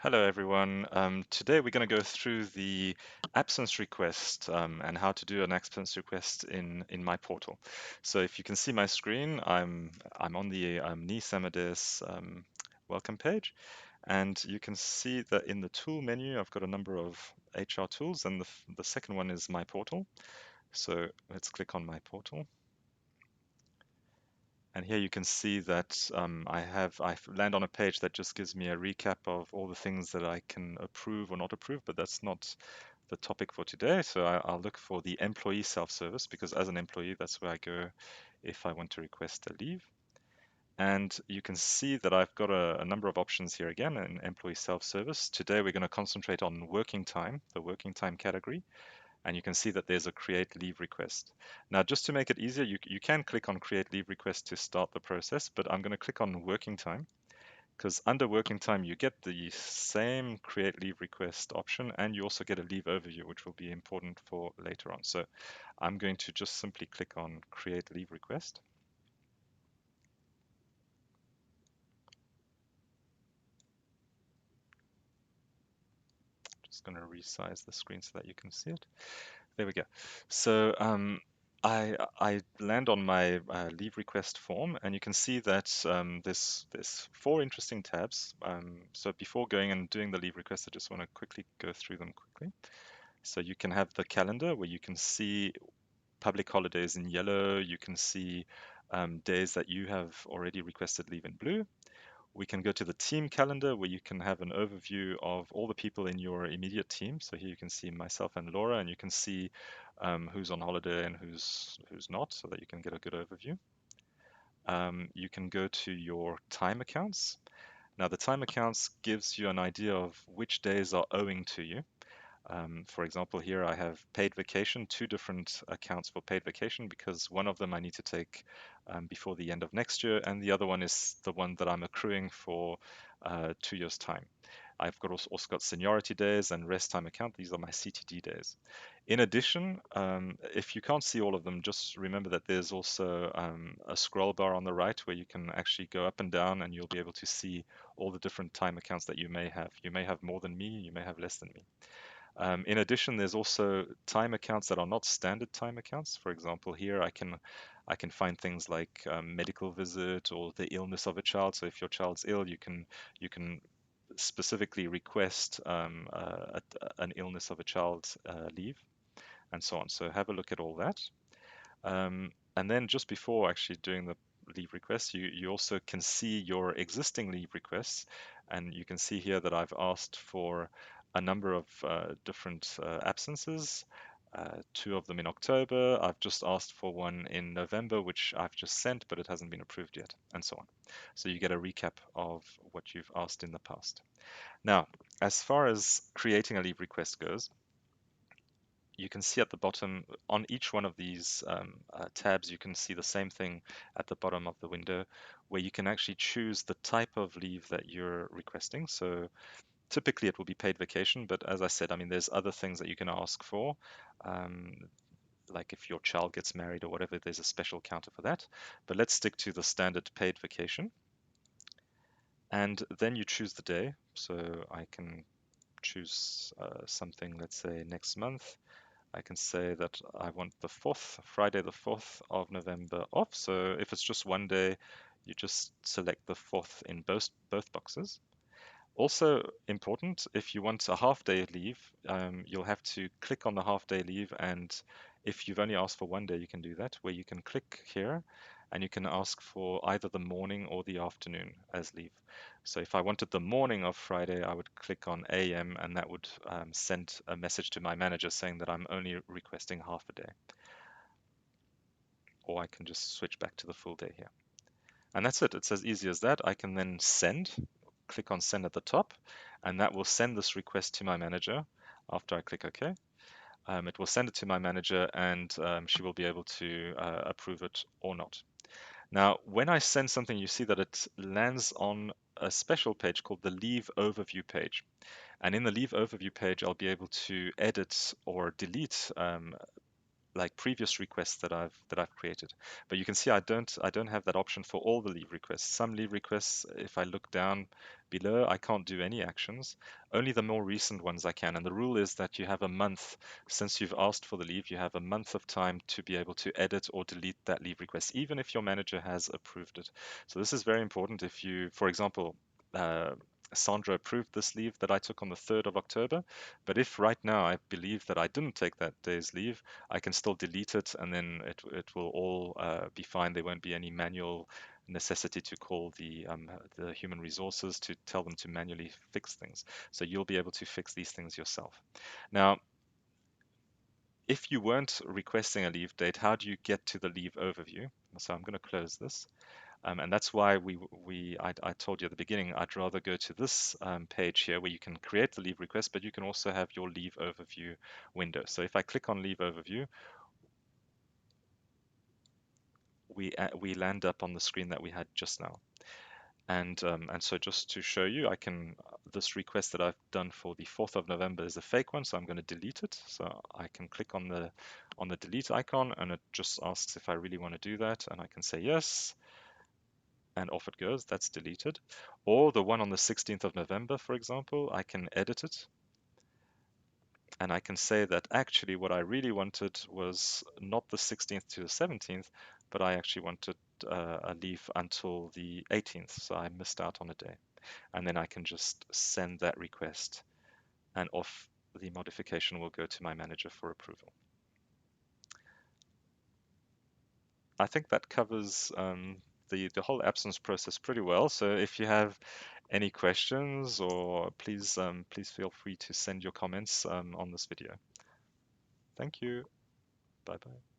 Hello, everyone. Today we're going to go through the absence request and how to do an absence request in my portal. So if you can see my screen, I'm on the Nice Amadeus welcome page, and you can see that in the tool menu I've got a number of HR tools, and the second one is my portal. So let's click on my portal. And here you can see that I land on a page that just gives me a recap of all the things that I can approve or not approve, but that's not the topic for today. So I'll look for the employee self-service because as an employee, that's where I go if I want to request a leave. And you can see that I've got a number of options here again in employee self-service. Today, we're going to concentrate on working time, the working time category, and you can see that there's a create leave request. Now, just to make it easier, you can click on create leave request to start the process, but I'm going to click on working time because under working time, you get the same create leave request option and you also get a leave overview, which will be important for later on. So I'm going to just simply click on create leave request. Just going to resize the screen so that you can see it. There we go. So I land on my leave request form, and you can see that there's four interesting tabs. So before going and doing the leave request, I just want to quickly go through them quickly. So you can have the calendar where you can see public holidays in yellow. You can see days that you have already requested leave in blue. We can go to the team calendar where you can have an overview of all the people in your immediate team. So here you can see myself and Laura, and you can see who's on holiday and who's not, so that you can get a good overview. You can go to your time accounts. Now, the time accounts gives you an idea of which days are owing to you. For example, here I have paid vacation, two different accounts for paid vacation because one of them I need to take before the end of next year, and the other one is the one that I'm accruing for 2 years' time. I've got also got seniority days and rest time account. These are my CTD days. In addition, if you can't see all of them, just remember that there's also a scroll bar on the right where you can actually go up and down and you'll be able to see all the different time accounts that you may have. You may have more than me, you may have less than me. In addition, there's also time accounts that are not standard time accounts. For example, here I can find things like medical visit or the illness of a child. So if your child's ill, you can specifically request an illness of a child leave and so on. So have a look at all that. And then just before actually doing the leave request, you also can see your existing leave requests. And you can see here that I've asked for a number of different absences, two of them in October. I've just asked for one in November, which I've just sent, but it hasn't been approved yet, and so on. So you get a recap of what you've asked in the past. Now, as far as creating a leave request goes, you can see at the bottom on each one of these tabs, you can see the same thing at the bottom of the window where you can actually choose the type of leave that you're requesting. So typically it will be paid vacation, but as I said, I mean, there's other things that you can ask for. Um, like if your child gets married or whatever, there's a special counter for that. But let's stick to the standard paid vacation. And then you choose the day. So I can choose something, let's say next month. I can say that I want the 4th, Friday the 4th of November off. So if it's just one day, you just select the 4th in both boxes. Also important, if you want a half day leave, you'll have to click on the half day leave. And if you've only asked for one day, you can do that, where you can click here and you can ask for either the morning or the afternoon as leave. So if I wanted the morning of Friday, I would click on AM and that would send a message to my manager saying that I'm only requesting half a day. Or I can just switch back to the full day here. And that's it. It's as easy as that. I can then send, click on send at the top, and that will send this request to my manager after I click OK. It will send it to my manager and she will be able to approve it or not. Now, when I send something, you see that it lands on a special page called the Leave Overview page. And in the Leave Overview page, I'll be able to edit or delete like previous requests that I've created. But you can see I don't have that option for all the leave requests. Some leave requests, if I look down below, I can't do any actions. Only the more recent ones I can. And the rule is that you have a month since you've asked for the leave. You have a month of time to be able to edit or delete that leave request, even if your manager has approved it. So this is very important. If you, for example, uh, Sandra approved this leave that I took on the 3rd of October. But if right now I believe that I didn't take that day's leave, I can still delete it, and then it will all be fine. There won't be any manual necessity to call the human resources to tell them to manually fix things. So you'll be able to fix these things yourself. Now, if you weren't requesting a leave date, how do you get to the leave overview? So I'm going to close this. And that's why I told you at the beginning, I'd rather go to this page here where you can create the leave request, but you can also have your leave overview window. So if I click on leave overview, we land up on the screen that we had just now. And so just to show you, this request that I've done for the 4th of November is a fake one, so I'm going to delete it. So I can click on the delete icon, and it just asks if I really want to do that, and I can say yes, and off it goes. That's deleted. Or the one on the 16th of November, for example, I can edit it, and I can say that actually what I really wanted was not the 16th to the 17th, but I actually wanted a leave until the 18th, so I missed out on a day. And then I can just send that request, and off the modification will go to my manager for approval. I think that covers the whole absence process pretty well. So if you have any questions, or please feel free to send your comments on this video. Thank you. Bye bye.